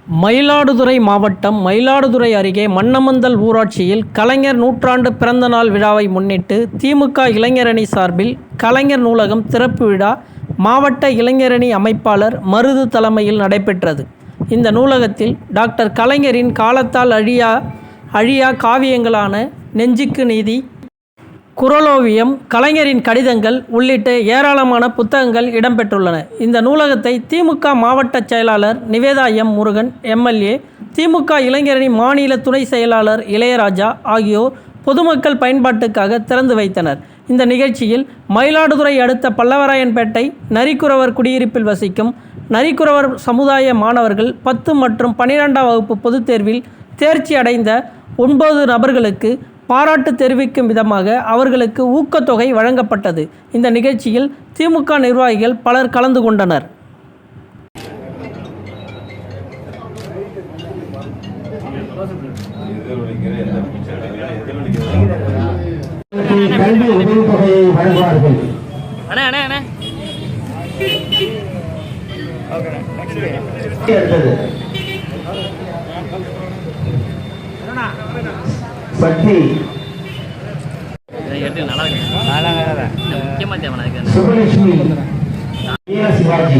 மயிலாடுதுறை மாவட்டம் மயிலாடுதுறை அருகே மன்னமந்தல் ஊராட்சியில் கலைஞர் நூற்றாண்டு பிறந்தநாள் விழாவை முன்னிட்டு திமுக இளைஞரணி சார்பில் கலைஞர் நூலகம் திறப்பு விழா மாவட்ட இளைஞரணி அமைப்பாளர் மருது தலைமையில் நடைபெற்றது. இந்த நூலகத்தில் டாக்டர் கலைஞரின் காலத்தால் அழியா காவியங்களான நெஞ்சுக்கு நீதி, குறளோவியம், கலைஞரின் கடிதங்கள் உள்ளிட்ட ஏராளமான புத்தகங்கள் இடம்பெற்றுள்ளன. இந்த நூலகத்தை திமுக மாவட்ட செயலாளர் நிவேதா எம். முருகன் எம்எல்ஏ, திமுக இளைஞரணி மாநில துணை செயலாளர் இளையராஜா ஆகியோர் பொதுமக்கள் பயன்பாட்டுக்காக திறந்து வைத்தனர். இந்த நிகழ்ச்சியில் மயிலாடுதுறை அடுத்த பல்லவராயன்பேட்டை நரிக்குறவர் குடியிருப்பில் வசிக்கும் நரிக்குறவர் சமுதாய மாணவர்கள் 10 மற்றும் 12ஆம் வகுப்பு பொதுத் தேர்வில் தேர்ச்சி அடைந்த 9 நபர்களுக்கு பாராட்டு தெரிவிக்கும் விதமாக அவர்களுக்கு ஊக்கத்தொகை வழங்கப்பட்டது. இந்த நிகழ்ச்சியில் திமுக நிர்வாகிகள் பலர் கலந்து கொண்டனர். சக்தி சுபலட்சுமி சிவாஜி